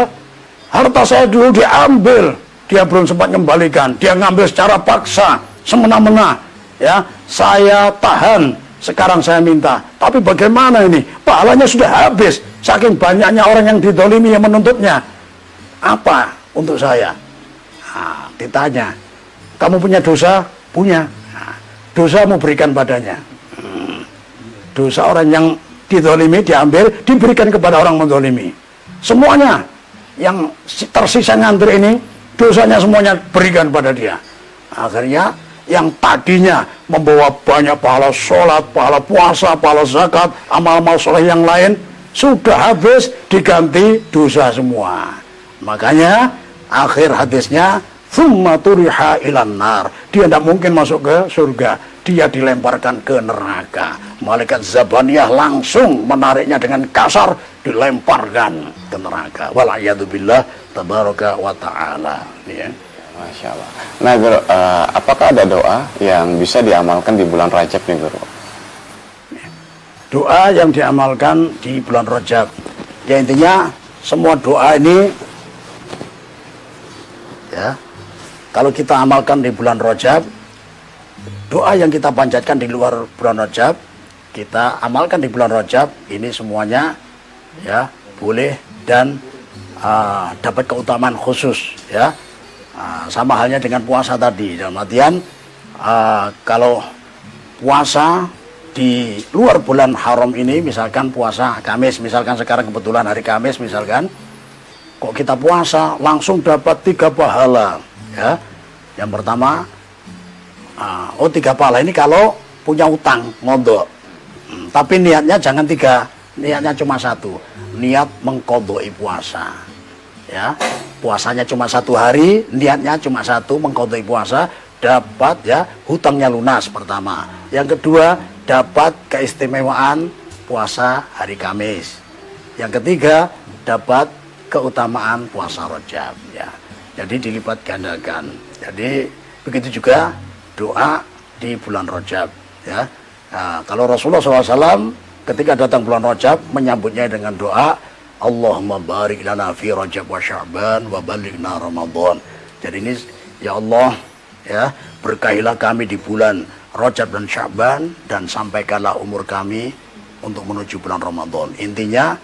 harta saya dulu diambil, dia belum sempat kembalikan, dia ngambil secara paksa, semena-mena, ya saya tahan, sekarang saya minta. Tapi bagaimana ini? Pahalanya sudah habis, saking banyaknya orang yang didolimi yang menuntutnya. Apa untuk saya? Nah, ditanya, kamu punya dosa? Punya. Nah, dosa mau berikan padanya. Dosa orang yang didolimi diambil, diberikan kepada orang mendolimi. Semuanya yang tersisa ngantri ini, dosanya semuanya berikan pada dia. Akhirnya yang tadinya membawa banyak pahala sholat, pahala puasa, pahala zakat, amal-amal soleh yang lain, sudah habis, diganti dosa semua. Makanya akhir hadisnya, thumma turiha ilan nar. Dia tidak mungkin masuk ke surga, dia dilemparkan ke neraka. Malaikat Zabaniyah langsung menariknya dengan kasar, dilemparkan ke neraka. Wal'iyadzubillah tabaraka wa ta'ala. Ya. Masya Allah. Nah Guru, apakah ada doa yang bisa diamalkan di bulan Rajab nih Guru? Doa yang diamalkan di bulan Rajab, ya intinya semua doa ini, ya, kalau kita amalkan di bulan Rajab, doa yang kita panjatkan di luar bulan Rajab, kita amalkan di bulan Rajab, ini semuanya ya boleh dan dapat keutamaan khusus, ya. Sama halnya dengan puasa tadi, dalam artian kalau puasa di luar bulan haram ini, misalkan puasa Kamis, misalkan sekarang kebetulan hari Kamis misalkan, kok kita puasa langsung dapat 3 pahala, ya. Yang pertama, 3 pahala ini kalau punya utang ngodok, tapi niatnya jangan 3, niatnya cuma 1, niat mengkodoi puasa, ya. Puasanya cuma 1 hari, niatnya cuma 1, mengkodoi puasa, dapat ya hutangnya lunas pertama. Yang kedua, dapat keistimewaan puasa hari Kamis. Yang ketiga, dapat keutamaan puasa Rajab, ya. Jadi dilipat gandakan. Jadi begitu juga doa di bulan Rajab, ya. Nah, kalau Rasulullah SAW ketika datang bulan Rajab menyambutnya dengan doa, Allahumma barik lana fi Rajab wa Sya'ban wa balighna Ramadan. Jadi ini, ya Allah, ya, berkahilah kami di bulan Rajab dan Sya'ban, dan sampaikanlah umur kami untuk menuju bulan Ramadan. Intinya,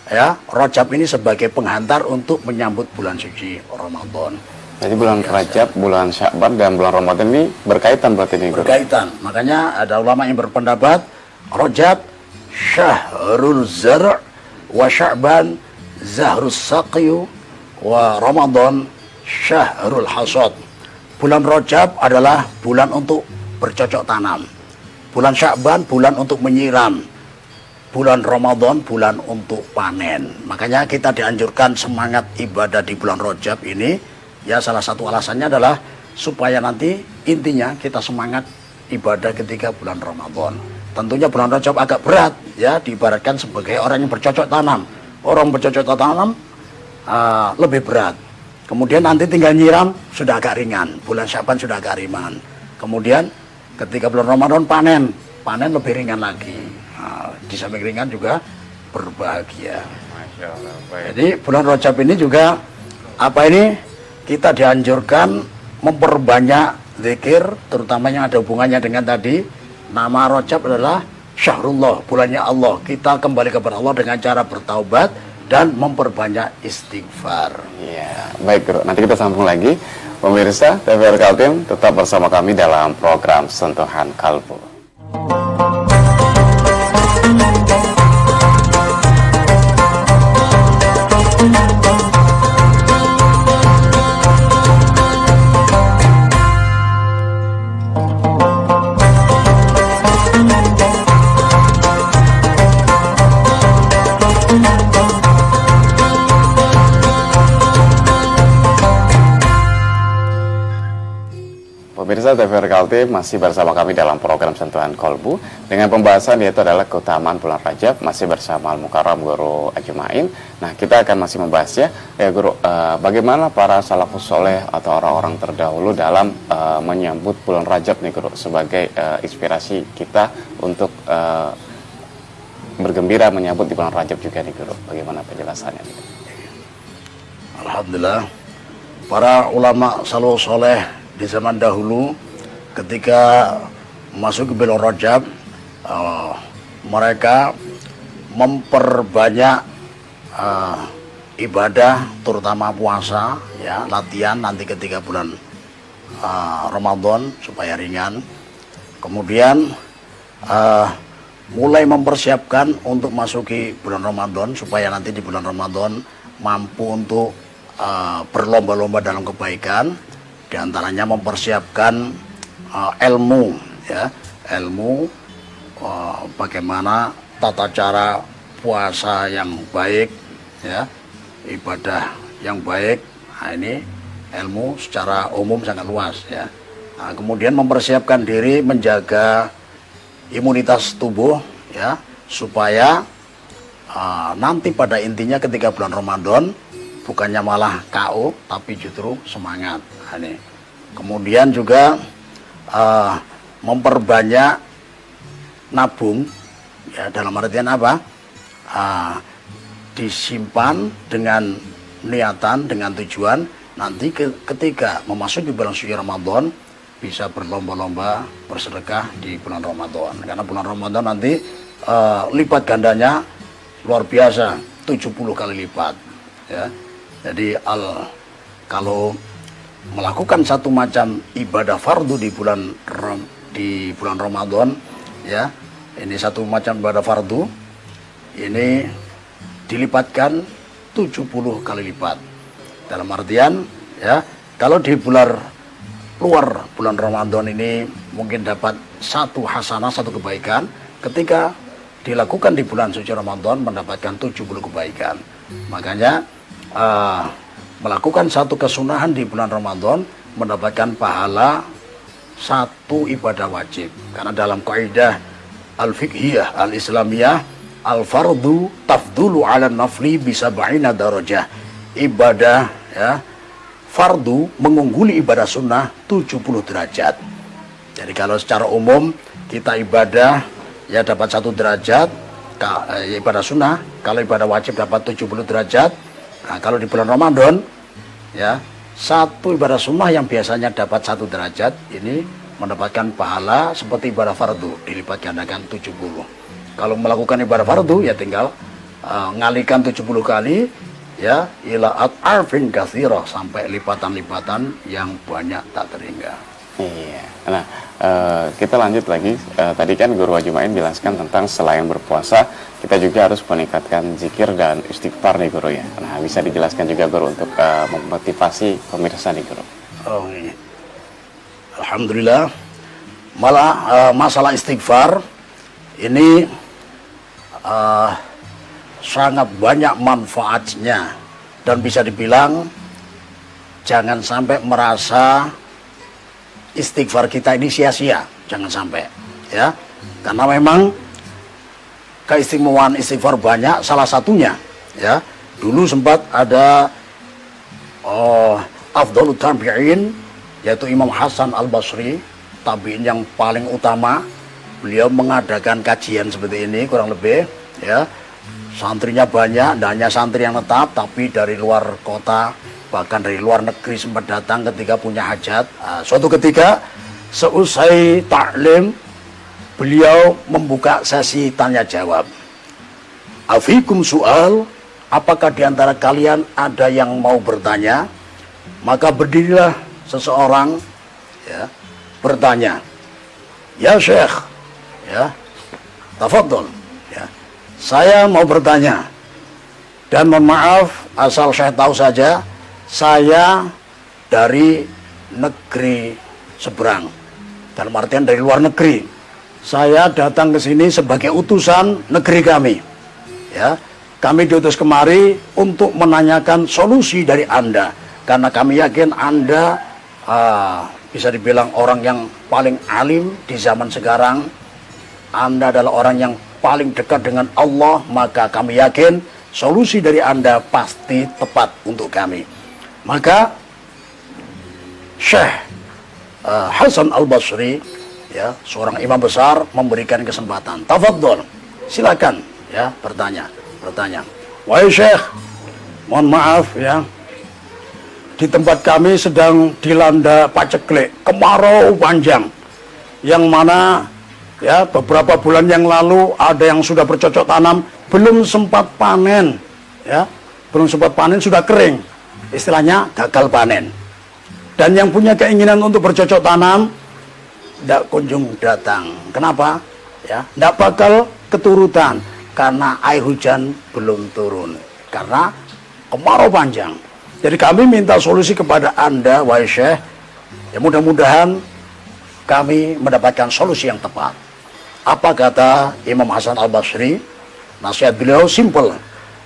ya, Rajab ini sebagai penghantar untuk menyambut bulan suci Ramadan. Jadi bulan Rajab, bulan Sya'ban, dan bulan Ramadan ini berkaitan berarti nih Guru? Berkaitan. Makanya ada ulama yang berpendapat Rajab syahrul zar' wa Sya'ban zahrus saqyu wa Ramadan syahrul hasad. Bulan Rajab adalah bulan untuk bercocok tanam. Bulan Sya'ban bulan untuk menyiram. Bulan Ramadan bulan untuk panen. Makanya kita dianjurkan semangat ibadah di bulan Rajab ini, ya, salah satu alasannya adalah supaya nanti intinya kita semangat ibadah ketika bulan Ramadan. Tentunya bulan Rajab agak berat, ya, diibaratkan sebagai orang yang bercocok tanam. Orang bercocok tanam lebih berat. Kemudian nanti tinggal nyiram sudah agak ringan. Bulan Sya'ban sudah agak ringan. Kemudian ketika bulan Ramadan panen lebih ringan lagi. Di samping ringan juga berbahagia. Masya Allah, baik. Jadi bulan Rajab ini juga kita dianjurkan memperbanyak zikir, terutama yang ada hubungannya dengan tadi. Nama Rajab adalah Syahrullah, bulannya Allah. Kita kembali kepada Allah dengan cara bertaubat dan memperbanyak istighfar. Iya, baik Guru. Nanti kita sambung lagi. Pemirsa TVRI Kaltim, tetap bersama kami dalam program Sentuhan Kalbu. Pemirsa TVRI Kaltim masih bersama kami dalam program Sentuhan Kolbu dengan pembahasan yaitu adalah keutamaan bulan Rajab, masih bersama Al-Mukarram Guru Ajumain. Nah, kita akan masih membahasnya ya Guru, bagaimana para salafus soleh atau orang-orang terdahulu dalam menyambut bulan Rajab nih Guru, sebagai inspirasi kita untuk bergembira menyambut di bulan Rajab juga nih Guru. Bagaimana penjelasannya nih? Alhamdulillah, para ulama salafus soleh di zaman dahulu ketika masuk ke bulan Rajab, mereka memperbanyak ibadah, terutama puasa, ya, latihan nanti ketika bulan Ramadan supaya ringan. Kemudian mulai mempersiapkan untuk masuki bulan Ramadan supaya nanti di bulan Ramadan mampu untuk berlomba-lomba dalam kebaikan. Di antaranya mempersiapkan ilmu, ya, ilmu bagaimana tata cara puasa yang baik, ya, ibadah yang baik. Nah, ini ilmu secara umum sangat luas ya. Nah, kemudian mempersiapkan diri menjaga imunitas tubuh ya, supaya nanti pada intinya ketika bulan Ramadan bukannya malah KO tapi justru semangat. Nah, ini. Kemudian juga memperbanyak nabung ya, dalam artian apa? Disimpan dengan niatan, dengan tujuan nanti ketika memasuki bulan suci Ramadan bisa berlomba-lomba bersedekah di bulan Ramadan, karena bulan Ramadan nanti lipat gandanya luar biasa, 70 kali lipat ya. Jadi kalau melakukan satu macam ibadah fardu di bulan Ramadan ya, ini satu macam ibadah fardu ini dilipatkan 70 kali lipat. Dalam artian ya, kalau di luar bulan Ramadan ini mungkin dapat satu hasanah, satu kebaikan, ketika dilakukan di bulan suci Ramadan mendapatkan 70 kebaikan. Makanya melakukan satu kesunahan di bulan Ramadan mendapatkan pahala satu ibadah wajib. Karena dalam kaidah al-fiqhiyah al-islamiyah, al-fardu tafdulu ala nafli bisa ba'ina darajah. Ibadah ya, fardu mengungguli ibadah sunnah 70 derajat. Jadi kalau secara umum kita ibadah ya dapat 1 derajat, ibadah sunnah, kalau ibadah wajib dapat 70 derajat. Nah, kalau di bulan Ramadan ya, satu ibadah sunnah yang biasanya dapat 1 derajat ini mendapatkan pahala seperti ibadah fardu, dilipat gandakan 70. Kalau melakukan ibadah fardu ya tinggal ngalikan 70 kali ya, ila arfin katsira, sampai lipatan-lipatan yang banyak tak terhingga. Iya. Nah, kita lanjut lagi. Tadi kan Guru Wajumain jelaskan tentang selain berpuasa, kita juga harus meningkatkan zikir dan istighfar nih Guru ya. Nah, bisa dijelaskan juga Guru untuk memotivasi pemirsa nih Guru. Oh iya. Alhamdulillah. Masalah istighfar ini sangat banyak manfaatnya, dan bisa dibilang jangan sampai merasa istighfar kita ini sia-sia, jangan sampai ya, karena memang keistimewaan istighfar banyak. Salah satunya ya, dulu sempat ada afdhalut tabi'in, yaitu Imam Hasan Al-Basri, tabi'in yang paling utama. Beliau mengadakan kajian seperti ini kurang lebih ya, santrinya banyak, tidak hanya santri yang tetap, tapi dari luar kota, bahkan dari luar negeri sempat datang ketika punya hajat. Suatu ketika seusai taklim, beliau membuka sesi tanya jawab. Afikum soal, apakah di antara kalian ada yang mau bertanya? Maka berdirilah seseorang ya, bertanya, ya Syekh, ya, tafadhol. Saya mau bertanya, dan mohon maaf asal saya tahu saja, saya dari negeri seberang, dalam artian dari luar negeri. Saya datang ke sini sebagai utusan negeri kami. Ya, kami diutus kemari untuk menanyakan solusi dari Anda, karena kami yakin Anda bisa dibilang orang yang paling alim di zaman sekarang. Anda adalah orang yang paling dekat dengan Allah, maka kami yakin solusi dari Anda pasti tepat untuk kami. Maka Syekh Hasan Al-Basri ya, seorang imam besar, memberikan kesempatan. Tafadhol, silakan ya, bertanya. Wahai Syekh, mohon maaf ya, di tempat kami sedang dilanda paceklik, kemarau panjang, yang mana ya, beberapa bulan yang lalu ada yang sudah bercocok tanam, belum sempat panen, ya, belum sempat panen sudah kering, istilahnya gagal panen. Dan yang punya keinginan untuk bercocok tanam tidak kunjung datang. Kenapa? Ya, tidak bakal keturutan karena air hujan belum turun, karena kemarau panjang. Jadi kami minta solusi kepada Anda, wahai Syekh. Ya, mudah-mudahan kami mendapatkan solusi yang tepat. Apa kata Imam Hasan Al-Basri? Nasihat beliau simple.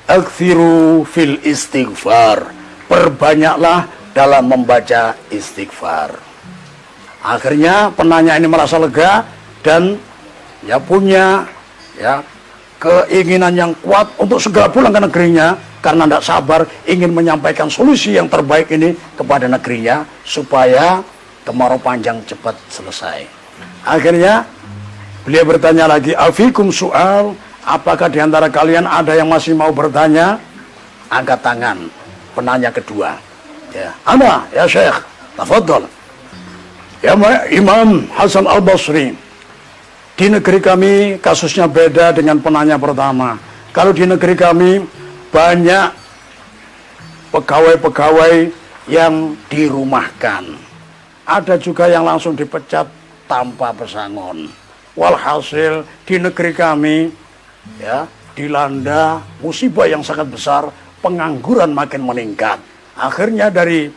Aktsiru fil istighfar. Perbanyaklah dalam membaca istighfar. Akhirnya penanya ini merasa lega dan ya punya ya keinginan yang kuat untuk segera pulang ke negerinya karena tidak sabar ingin menyampaikan solusi yang terbaik ini kepada negerinya supaya kemarau panjang cepat selesai. Akhirnya beliau bertanya lagi, afikum soal, apakah di antara kalian ada yang masih mau bertanya? Angkat tangan penanya kedua. Ya, ana ya Syekh, tafadhol. Ya Imam Hasan Al-Basri, di negeri kami kasusnya beda dengan penanya pertama. Kalau di negeri kami banyak pegawai-pegawai yang dirumahkan. Ada juga yang langsung dipecat tanpa pesangon. Walhasil di negeri kami ya dilanda musibah yang sangat besar, pengangguran makin meningkat. Akhirnya dari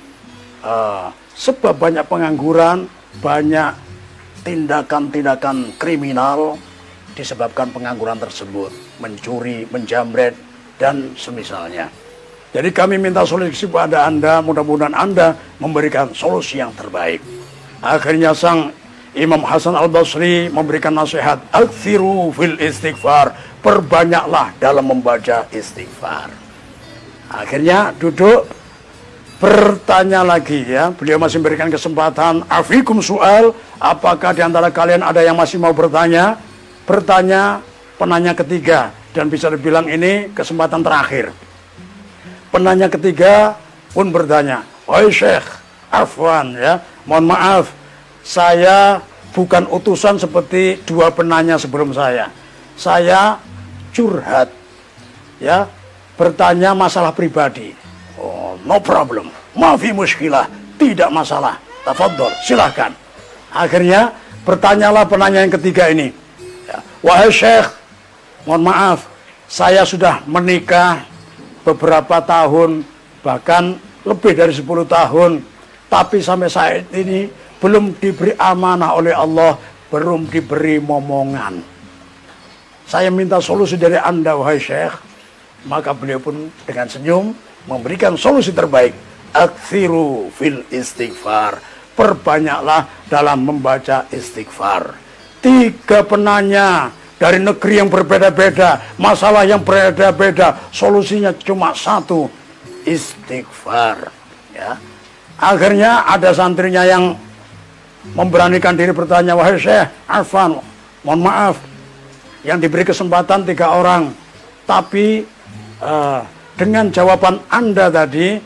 sebab banyak pengangguran, banyak tindakan-tindakan kriminal disebabkan pengangguran tersebut, mencuri, menjamret, dan semisalnya. Jadi kami minta solusi pada Anda, mudah-mudahan Anda memberikan solusi yang terbaik. Akhirnya sang Imam Hasan Al-Basri memberikan nasihat, aktsiru fil istighfar, perbanyaklah dalam membaca istighfar. Akhirnya duduk, bertanya lagi ya, beliau masih memberikan kesempatan, afikum soal, apakah di antara kalian ada yang masih mau bertanya? Bertanya penanya ketiga, dan bisa dibilang ini kesempatan terakhir. Penanya ketiga pun bertanya, wahai Syekh, afwan ya, mohon maaf, saya bukan utusan seperti dua penanya sebelum saya. Saya curhat ya, bertanya masalah pribadi. Oh, no problem, maafi muskilah, tidak masalah, tafadhol, silahkan. Akhirnya bertanyalah penanya yang ketiga ini ya, wahai Syekh, mohon maaf, saya sudah menikah beberapa tahun, bahkan lebih dari 10 tahun, tapi sampai saat ini belum diberi amanah oleh Allah, belum diberi momongan. Saya minta solusi dari Anda wahai Syekh. Maka beliau pun dengan senyum memberikan solusi terbaik, aktsiru fil istighfar, perbanyaklah dalam membaca istighfar. 3 penanya dari negeri yang berbeda-beda, masalah yang berbeda-beda, solusinya cuma 1, istighfar ya. Akhirnya ada santrinya yang memberanikan diri bertanya, wahai Syekh, afwan, mohon maaf, yang diberi kesempatan 3 orang, tapi dengan jawaban Anda tadi,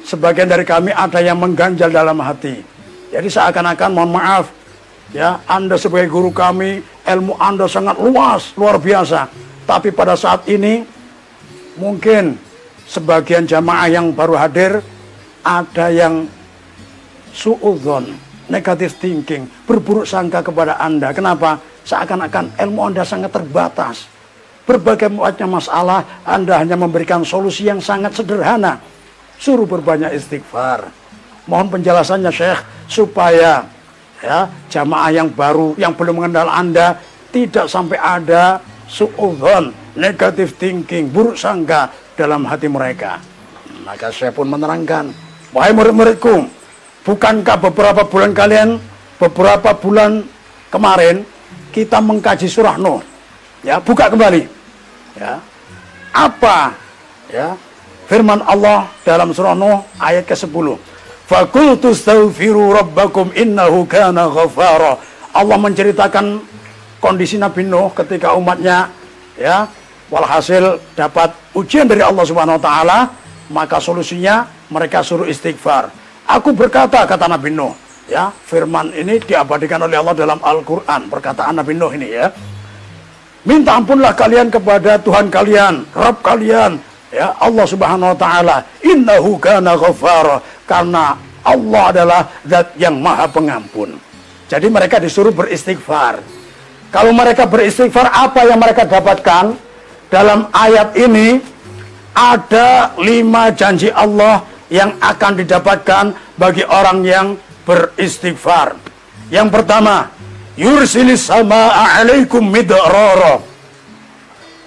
sebagian dari kami ada yang mengganjal dalam hati. Jadi seakan-akan, mohon maaf ya, Anda sebagai guru kami, ilmu Anda sangat luas, luar biasa, tapi pada saat ini mungkin sebagian jamaah yang baru hadir ada yang suudzon, negative thinking, berburuk sangka kepada Anda. Kenapa? Seakan-akan ilmu Anda sangat terbatas. Berbagai macam masalah, Anda hanya memberikan solusi yang sangat sederhana. Suruh berbanyak istighfar. Mohon penjelasannya Syekh, supaya ya jamaah yang baru, yang belum mengenal Anda, tidak sampai ada suudzon, negative thinking, buruk sangka dalam hati mereka. Maka saya pun menerangkan, wahai murid-muridku, bukankah beberapa bulan kemarin kita mengkaji surah Nuh? Ya, buka kembali. Ya. Apa ya firman Allah dalam surah Nuh ayat ke-10? Faqultu astaghfiru rabbakum innahu kana ghafara. Allah menceritakan kondisi Nabi Nuh ketika umatnya ya walhasil dapat ujian dari Allah Subhanahu wa taala, maka solusinya mereka suruh istighfar. Aku berkata, kata Nabi Nuh, ya, firman ini diabadikan oleh Allah dalam Al-Qur'an, perkataan Nabi Nuh ini ya. Minta ampunlah kalian kepada Tuhan kalian, Rabb kalian, ya Allah Subhanahu wa taala. Innahu kana ghafara, karena Allah adalah zat yang maha pengampun. Jadi mereka disuruh beristighfar. Kalau mereka beristighfar, apa yang mereka dapatkan? Dalam ayat ini ada 5 janji Allah yang akan didapatkan bagi orang yang beristighfar. Yang pertama, yursilis samaa'a 'alaikum midrara.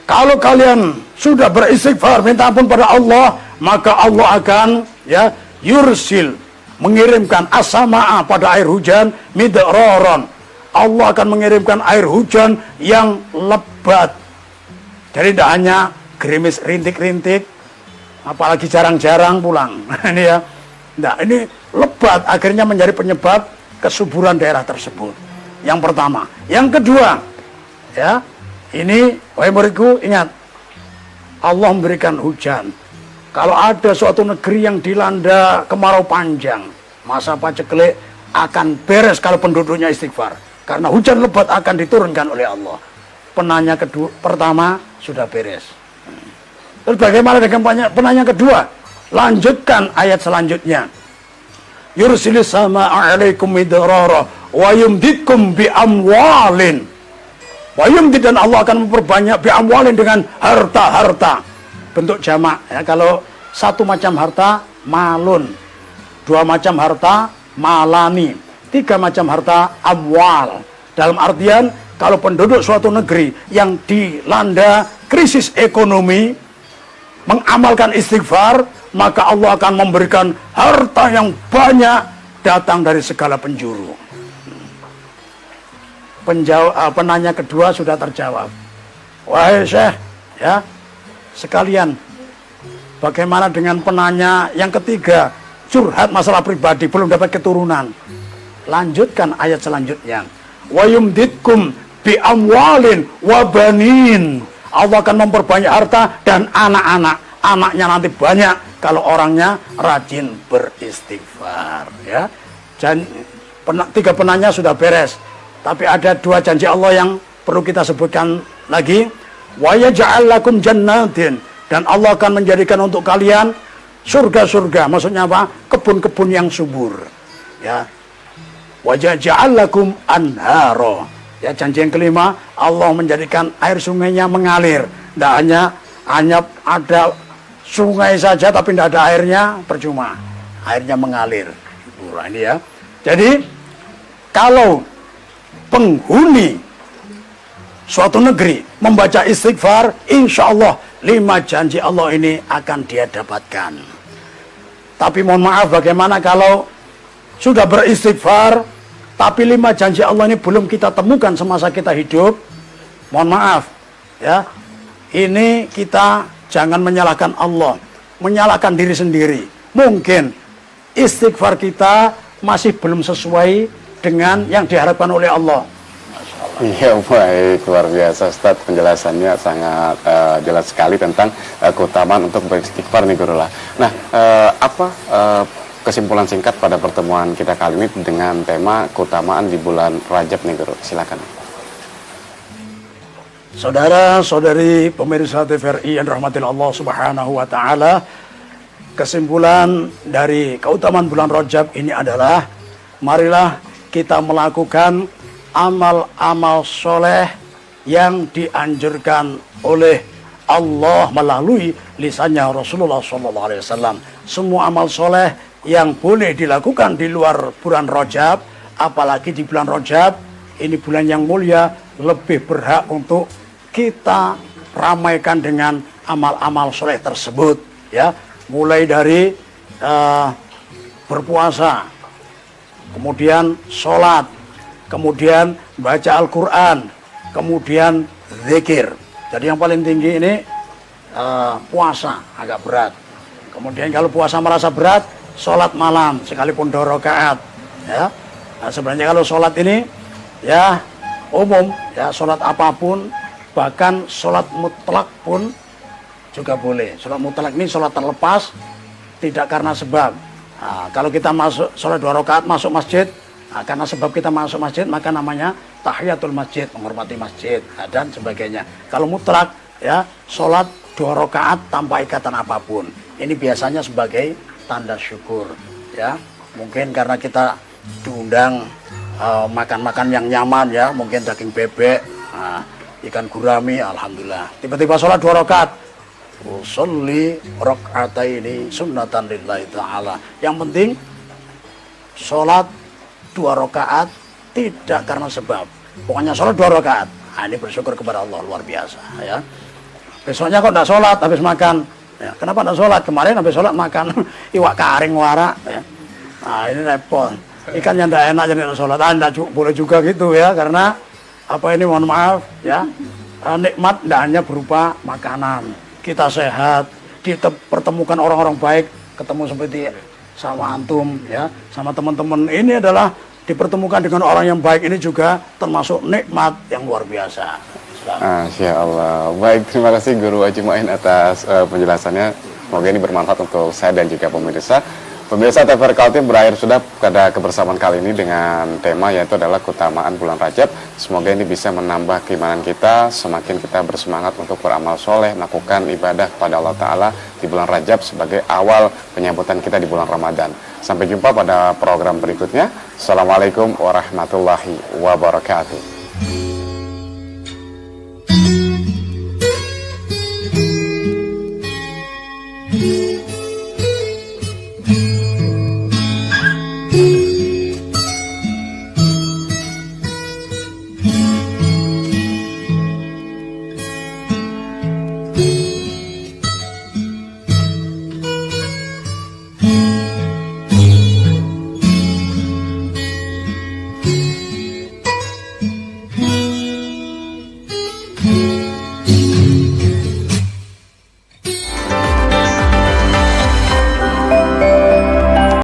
Kalau kalian sudah beristighfar, minta ampun pada Allah, maka Allah akan ya yursil mengirimkan as-samaa pada air hujan midraron. Allah akan mengirimkan air hujan yang lebat. Jadi tidak hanya gerimis rintik-rintik, apalagi jarang-jarang pulang. Ini ya. Nah, ini lebat akhirnya menjadi penyebab kesuburan daerah tersebut. Yang pertama. Yang kedua, ya, ini wahai muridku ingat, Allah memberikan hujan. Kalau ada suatu negeri yang dilanda kemarau panjang, masa paceklik akan beres kalau penduduknya istighfar. Karena hujan lebat akan diturunkan oleh Allah. Penanya kedua, pertama sudah beres. Terus bagaimana dengan penanya kedua? Lanjutkan ayat selanjutnya. Yursilis sama'a alaikum midrara wa yumditkum bi amwalin. Wa yumdit, dan Allah akan memperbanyak bi amwalin dengan harta-harta. Bentuk jamak ya, kalau satu macam harta malun, dua macam harta malani, tiga macam harta amwal. Dalam artian kalau penduduk suatu negeri yang dilanda krisis ekonomi mengamalkan istighfar, maka Allah akan memberikan harta yang banyak datang dari segala penjuru. Penanya kedua sudah terjawab. Wahai Syekh, ya, sekalian, bagaimana dengan penanya yang ketiga, curhat masalah pribadi, belum dapat keturunan? Lanjutkan ayat selanjutnya. Wa yumditkum bi amwalin wa banin. Allah akan memperbanyak harta dan anak-anak. Anaknya nanti banyak kalau orangnya rajin beristighfar, ya. Dan tiga penanya sudah beres. Tapi ada dua janji Allah yang perlu kita sebutkan lagi. Wa yaj'al lakum jannatin, dan Allah akan menjadikan untuk kalian surga-surga. Maksudnya apa? Kebun-kebun yang subur. Ya. Wa yaj'al lakum anhara. Ya, janji yang kelima, Allah menjadikan air sungainya mengalir. Tidak hanya ada sungai saja tapi tidak ada airnya, percuma. Airnya mengalir. Ini ya. Jadi kalau penghuni suatu negeri membaca istighfar, insya Allah 5 janji Allah ini akan dia dapatkan. Tapi mohon maaf, bagaimana kalau sudah beristighfar tapi 5 janji Allah ini belum kita temukan semasa kita hidup? Mohon maaf, ya, ini kita jangan menyalahkan Allah, menyalahkan diri sendiri. Mungkin istighfar kita masih belum sesuai dengan yang diharapkan oleh Allah. Iya, baik, luar biasa Ustadz, penjelasannya sangat jelas sekali tentang keutamaan untuk beristighfar nih Guru lah. Nah, apa kesimpulan singkat pada pertemuan kita kali ini dengan tema keutamaan di bulan Rajab nih Guru? Silakan. Saudara-saudari pemirsa TVRI yang dirahmati Allah Subhanahu wa taala, kesimpulan dari keutamaan bulan Rajab ini adalah marilah kita melakukan amal-amal soleh yang dianjurkan oleh Allah melalui lisannya Rasulullah SAW. Semua amal soleh yang boleh dilakukan di luar bulan Rajab, apalagi di bulan Rajab, ini bulan yang mulia, lebih berhak untuk kita ramaikan dengan amal-amal soleh tersebut, ya. Mulai dari berpuasa, kemudian sholat, kemudian baca Al-Quran, kemudian zikir. Jadi yang paling tinggi ini puasa, agak berat. Kemudian kalau puasa merasa berat, sholat malam sekalipun 2 rakaat, ya. Nah, sebenarnya kalau sholat ini ya umum, ya, sholat apapun, bahkan sholat mutlak pun juga boleh. Sholat mutlak ini sholat terlepas, tidak karena sebab. Nah, kalau kita masuk sholat 2 rakaat masuk masjid, nah, karena sebab kita masuk masjid, maka namanya tahiyatul masjid, menghormati masjid, nah, dan sebagainya. Kalau mutlak, ya, sholat 2 rakaat tanpa ikatan apapun. Ini biasanya sebagai tanda syukur, ya. Mungkin karena kita diundang makan-makan yang nyaman, ya, mungkin daging bebek, nah, ikan gurami, alhamdulillah. Tiba-tiba sholat 2 rakaat, usolli rakaataini sunnatan lillahi ta'ala. Yang penting sholat 2 rakaat tidak karena sebab. Pokoknya sholat 2 rakaat. Nah, ini bersyukur kepada Allah, luar biasa, ya. Besoknya kok tidak sholat habis makan, ya, kenapa tidak sholat? Kemarin habis sholat makan iwak karing warak, ya. Nah, ini repot. Ikan yang tidak enak jadi sholat, Anda boleh juga gitu ya, karena apa ini mohon maaf ya, nikmat tidak hanya berupa makanan. Kita sehat, dipertemukan orang-orang baik, ketemu seperti sama antum ya, sama teman-teman, ini adalah dipertemukan dengan orang yang baik, ini juga termasuk nikmat yang luar biasa. Masya Allah. Baik, terima kasih Guru Haji Muin atas penjelasannya. Semoga ini bermanfaat untuk saya dan juga pemirsa. Pemirsa TVRI Kaltim berakhir sudah pada kebersamaan kali ini dengan tema yaitu adalah keutamaan bulan Rajab. Semoga ini bisa menambah keimanan kita, semakin kita bersemangat untuk beramal soleh, melakukan ibadah kepada Allah Ta'ala di bulan Rajab sebagai awal penyambutan kita di bulan Ramadan. Sampai jumpa pada program berikutnya. Assalamualaikum warahmatullahi wabarakatuh.